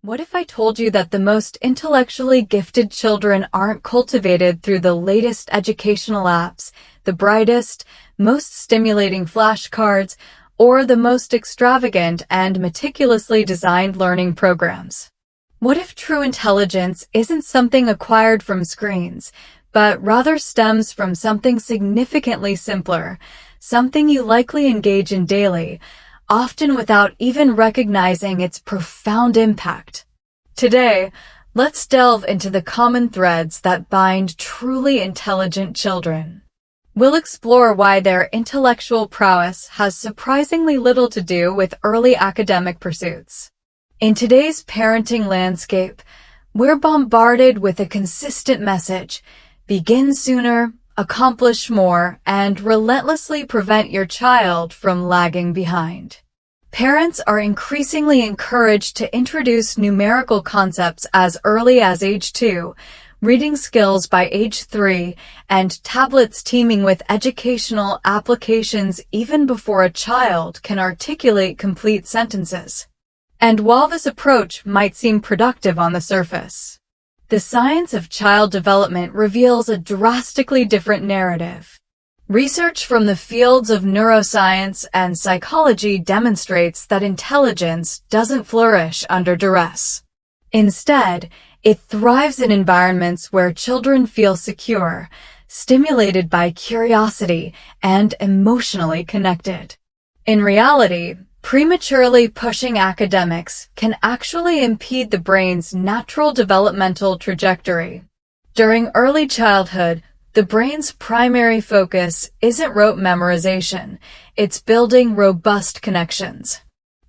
What if I told you that the most intellectually gifted children aren't cultivated through the latest educational apps, the brightest, most stimulating flashcards, or the most extravagant and meticulously designed learning programs? What if true intelligence isn't something acquired from screens, but rather stems from something significantly simpler, something you likely engage in daily, often without even recognizing its profound impact? Today, let's delve into the common threads that bind truly intelligent children. We'll explore why their intellectual prowess has surprisingly little to do with early academic pursuits. In today's parenting landscape, we're bombarded with a consistent message: begin sooner, accomplish more, and relentlessly prevent your child from lagging behind. Parents are increasingly encouraged to introduce numerical concepts as early as age 2, reading skills by age 3, and tablets teeming with educational applications even before a child can articulate complete sentences. And while this approach might seem productive on the surface, the science of child development reveals a drastically different narrative. Research from the fields of neuroscience and psychology demonstrates that intelligence doesn't flourish under duress. Instead, it thrives in environments where children feel secure, stimulated by curiosity, and emotionally connected. In reality, prematurely pushing academics can actually impede the brain's natural developmental trajectory. During early childhood, the brain's primary focus isn't rote memorization, it's building robust connections.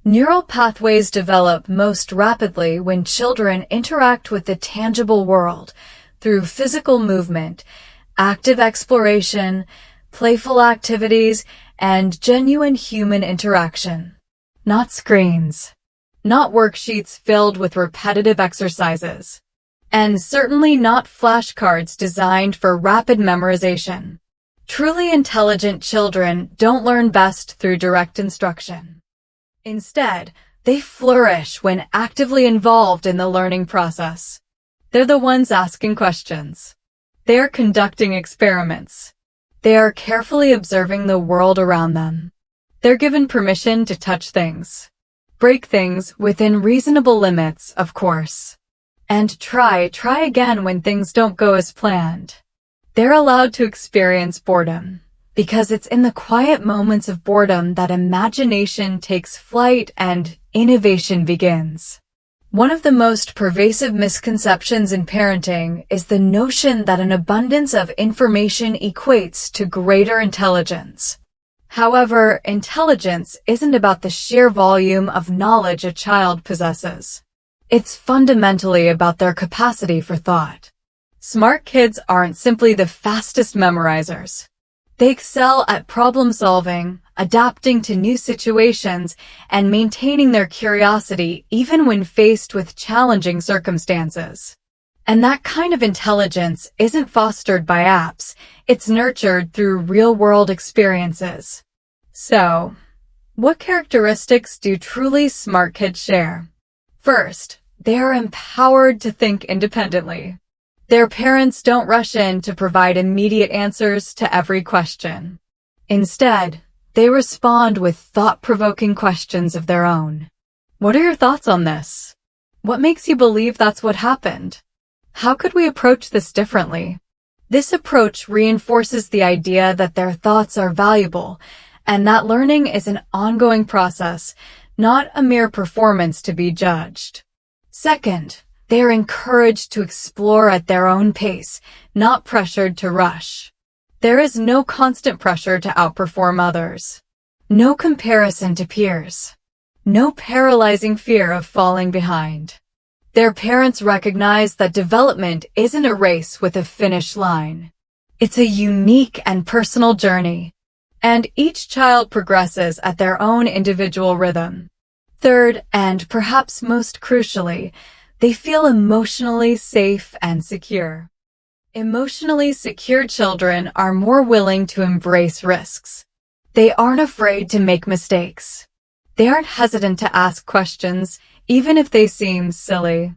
Neural pathways develop most rapidly when children interact with the tangible world through physical movement, active exploration, playful activities, and genuine human interaction. Not screens. Not worksheets filled with repetitive exercises. And certainly not flashcards designed for rapid memorization. Truly intelligent children don't learn best through direct instruction. Instead, they flourish when actively involved in the learning process. They're the ones asking questions. They're conducting experiments. They are carefully observing the world around them. They're given permission to touch things. Break things within reasonable limits, of course. And try again when things don't go as planned. They're allowed to experience boredom, because it's in the quiet moments of boredom that imagination takes flight and innovation begins. One of the most pervasive misconceptions in parenting is the notion that an abundance of information equates to greater intelligence. However, intelligence isn't about the sheer volume of knowledge a child possesses. It's fundamentally about their capacity for thought. Smart kids aren't simply the fastest memorizers. They excel at problem solving, adapting to new situations, and maintaining their curiosity even when faced with challenging circumstances. And that kind of intelligence isn't fostered by apps, it's nurtured through real-world experiences. So, what characteristics do truly smart kids share? First, they are empowered to think independently. Their parents don't rush in to provide immediate answers to every question. Instead, they respond with thought-provoking questions of their own. What are your thoughts on this? What makes you believe that's what happened? How could we approach this differently? This approach reinforces the idea that their thoughts are valuable and that learning is an ongoing process, not a mere performance to be judged. Second, they are encouraged to explore at their own pace, not pressured to rush. There is no constant pressure to outperform others. No comparison to peers. No paralyzing fear of falling behind. Their parents recognize that development isn't a race with a finish line. It's a unique and personal journey, and each child progresses at their own individual rhythm. Third, and perhaps most crucially, they feel emotionally safe and secure. Emotionally secure children are more willing to embrace risks. They aren't afraid to make mistakes. They aren't hesitant to ask questions, even if they seem silly.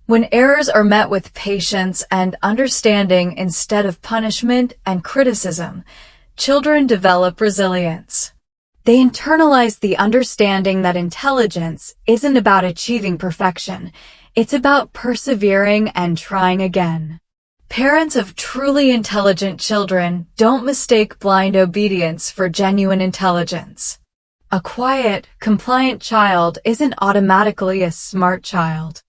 When errors are met with patience and understanding instead of punishment and criticism, children develop resilience. They internalize the understanding that intelligence isn't about achieving perfection. It's about persevering and trying again. Parents of truly intelligent children don't mistake blind obedience for genuine intelligence. A quiet, compliant child isn't automatically a smart child.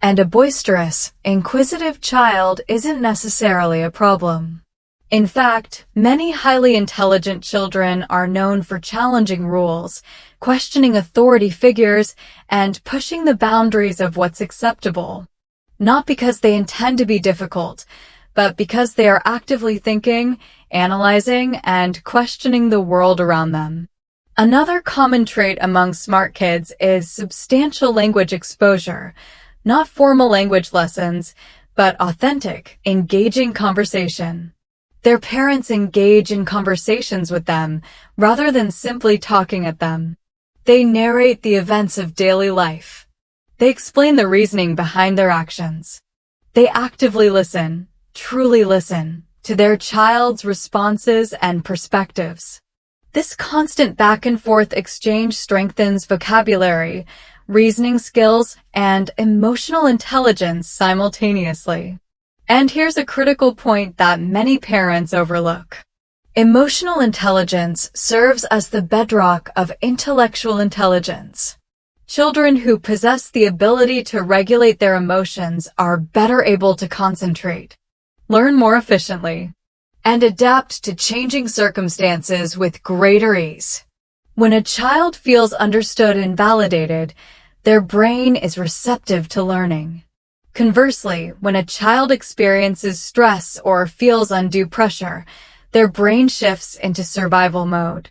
And a boisterous, inquisitive child isn't necessarily a problem. In fact, many highly intelligent children are known for challenging rules, questioning authority figures, and pushing the boundaries of what's acceptable. Not because they intend to be difficult, but because they are actively thinking, analyzing, and questioning the world around them. Another common trait among smart kids is substantial language exposure. Not formal language lessons, but authentic, engaging conversation. Their parents engage in conversations with them, rather than simply talking at them. They narrate the events of daily life. They explain the reasoning behind their actions. They actively listen, truly listen, to their child's responses and perspectives. This constant back-and-forth exchange strengthens vocabulary, reasoning skills, and emotional intelligence simultaneously. And here's a critical point that many parents overlook. Emotional intelligence serves as the bedrock of intellectual intelligence. Children who possess the ability to regulate their emotions are better able to concentrate, learn more efficiently, and adapt to changing circumstances with greater ease. When a child feels understood and validated, their brain is receptive to learning. Conversely, when a child experiences stress or feels undue pressure, their brain shifts into survival mode,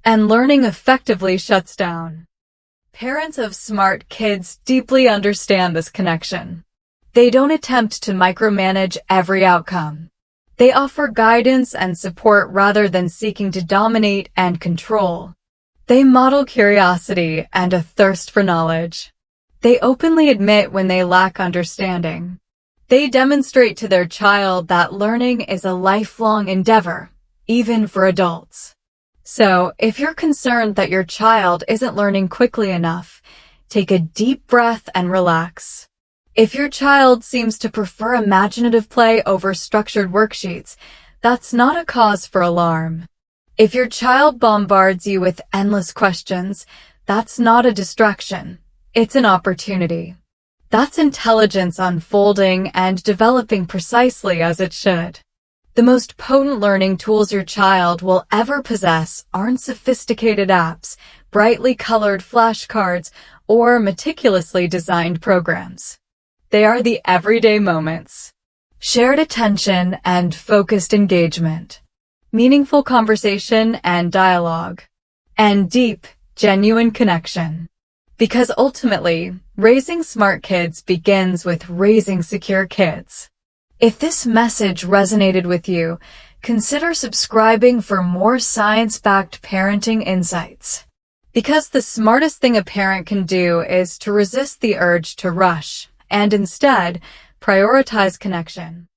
and learning effectively shuts down. Parents of smart kids deeply understand this connection. They don't attempt to micromanage every outcome. They offer guidance and support rather than seeking to dominate and control. They model curiosity and a thirst for knowledge. They openly admit when they lack understanding. They demonstrate to their child that learning is a lifelong endeavor, even for adults. So, if you're concerned that your child isn't learning quickly enough, take a deep breath and relax. If your child seems to prefer imaginative play over structured worksheets, that's not a cause for alarm. If your child bombards you with endless questions, that's not a distraction. It's an opportunity. That's intelligence unfolding and developing precisely as it should. The most potent learning tools your child will ever possess aren't sophisticated apps, brightly colored flashcards, or meticulously designed programs. They are the everyday moments. Shared attention and focused engagement. Meaningful conversation and dialogue. And deep, genuine connection. Because ultimately, raising smart kids begins with raising secure kids. If this message resonated with you, consider subscribing for more science-backed parenting insights. Because the smartest thing a parent can do is to resist the urge to rush, and instead, prioritize connection.